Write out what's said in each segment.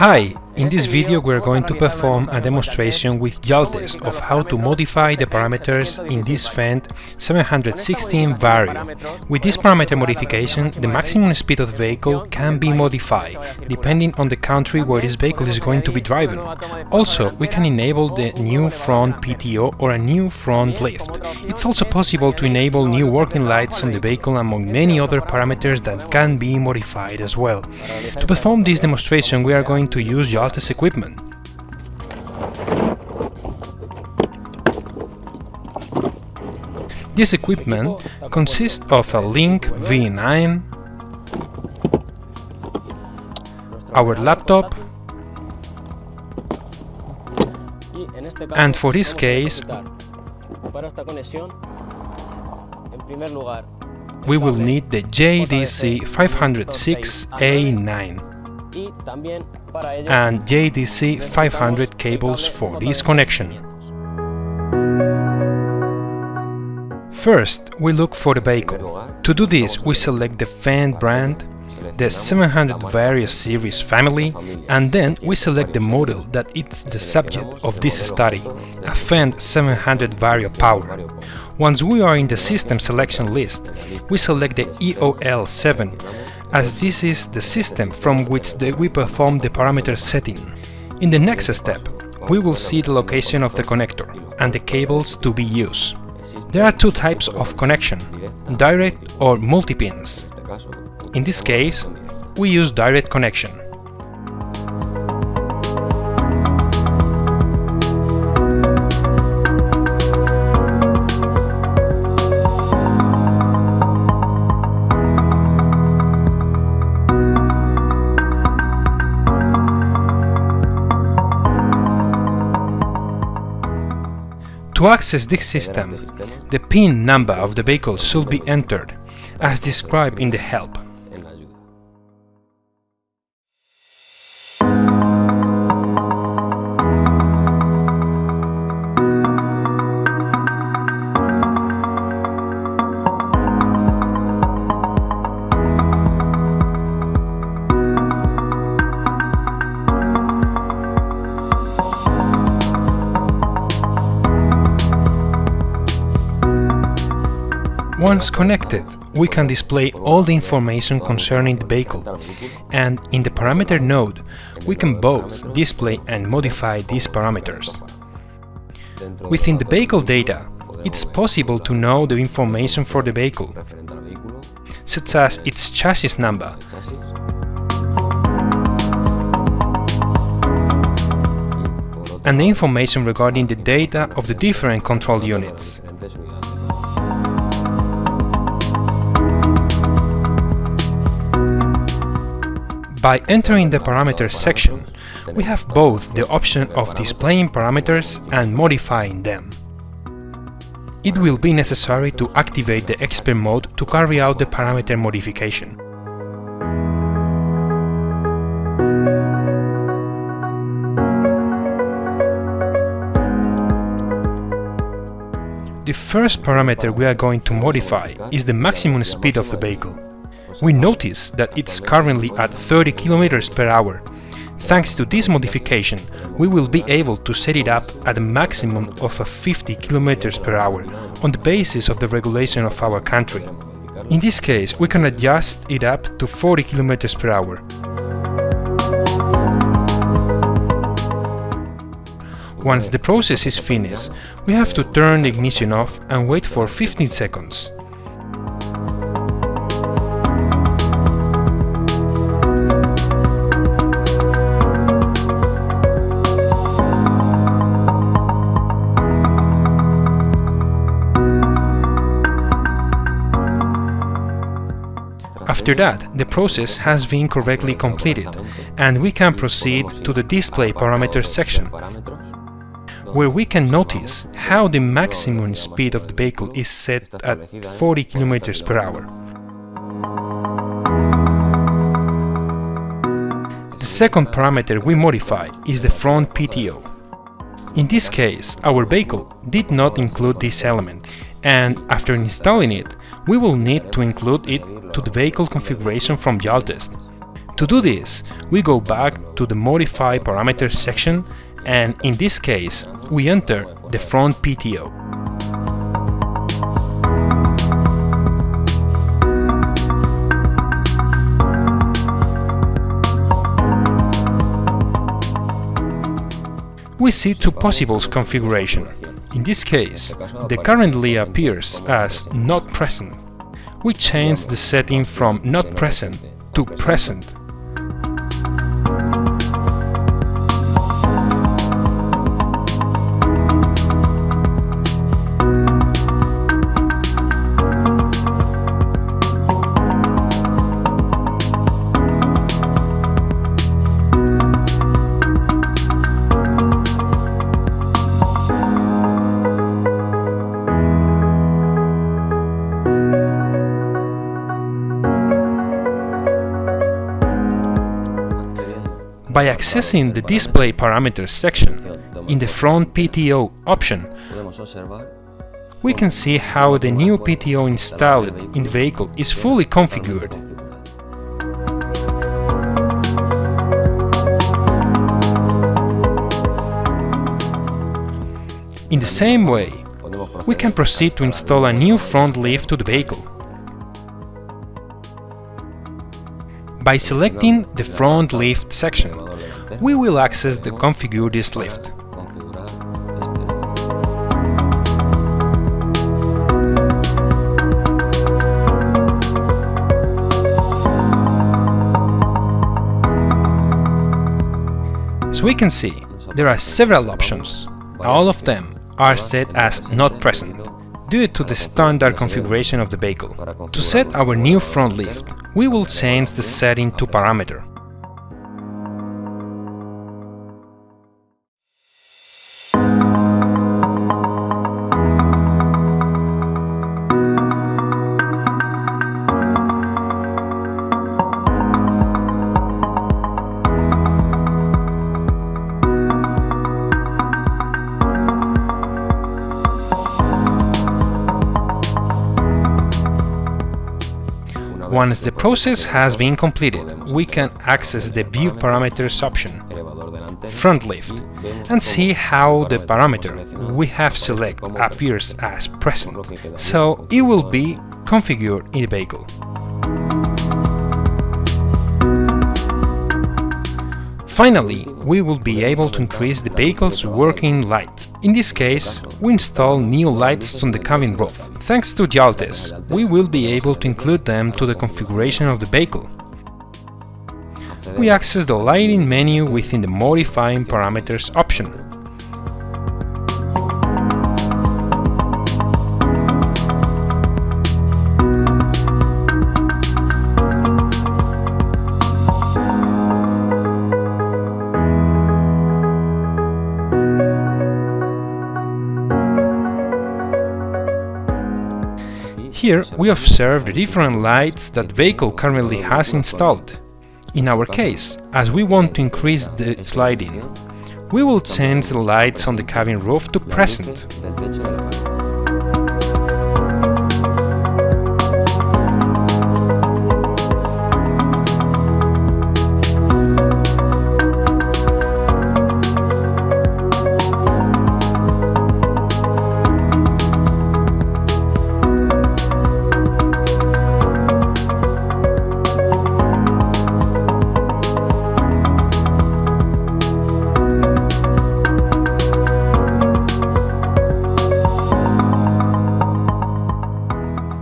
Hi! In this video we are going to perform a demonstration with Jaltest of how to modify the parameters in this Fendt 716 Vario. With this parameter modification, the maximum speed of the vehicle can be modified, depending on the country where this vehicle is going to be driven. Also, we can enable the new front PTO or a new front lift. It's also possible to enable new working lights on the vehicle, among many other parameters that can be modified as well. To perform this demonstration, we are going to use Jaltest equipment. This equipment consists of a Link V9, our laptop, and for this case we will need the JDC 506A9 and JDC 500 cables for this connection. First, we look for the vehicle. To do this, we select the Fendt brand, the 700 Vario series family, and then we select the model that is the subject of this study, a Fendt 700 Vario Power. Once we are in the system selection list, we select the EOL7, as this is the system from which we perform the parameter setting. In the next step, we will see the location of the connector and the cables to be used. There are two types of connection, direct or multi-pins. In this case, we use direct connection. To access this system, the PIN number of the vehicle should be entered, as described in the help. Once connected, we can display all the information concerning the vehicle, and in the parameter node, we can both display and modify these parameters. Within the vehicle data, it's possible to know the information for the vehicle, such as its chassis number, and the information regarding the data of the different control units. By entering the parameters section, we have both the option of displaying parameters and modifying them. It will be necessary to activate the expert mode to carry out the parameter modification. The first parameter we are going to modify is the maximum speed of the vehicle. We notice that it's currently at 30 km per hour. Thanks to this modification, we will be able to set it up at a maximum of 50 km per hour on the basis of the regulation of our country. In this case, we can adjust it up to 40 km per hour. Once the process is finished, we have to turn the ignition off and wait for 15 seconds. After that, the process has been correctly completed, and we can proceed to the Display Parameters section, where we can notice how the maximum speed of the vehicle is set at 40 km per hour. The second parameter we modify is the front PTO. In this case, our vehicle did not include this element, and after installing it, we will need to include it to the vehicle configuration from Jaltest. To do this, we go back to the Modify Parameters section, and in this case, we enter the front PTO. We see two possible configurations. In this case, the currently appears as not present. We change the setting from not present to present. By accessing the Display Parameters section in the Front PTO option, we can see how the new PTO installed in the vehicle is fully configured. In the same way, we can proceed to install a new front lift to the vehicle. By selecting the front lift section, we will access the Configure this lift. As we can see, there are several options. All of them are set as not present, due to the standard configuration of the vehicle. To set our new front lift, we will change the setting to Parameter. Once the process has been completed, we can access the View Parameters option, Front Lift, and see how the parameter we have selected appears as present, so it will be configured in the vehicle. Finally, we will be able to increase the vehicle's working lights. In this case, we install new lights on the cabin roof. Thanks to Jaltest, we will be able to include them to the configuration of the vehicle. We access the lighting menu within the Modifying Parameters option. Here we observe the different lights that the vehicle currently has installed. In our case, as we want to increase the lighting, we will change the lights on the cabin roof to present.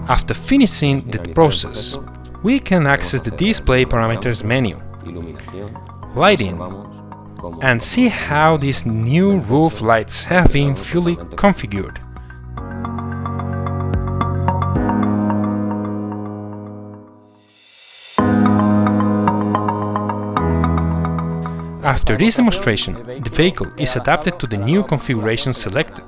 After finishing the process, we can access the Display Parameters menu, Lighting, and see how these new roof lights have been fully configured. After this demonstration, the vehicle is adapted to the new configuration selected.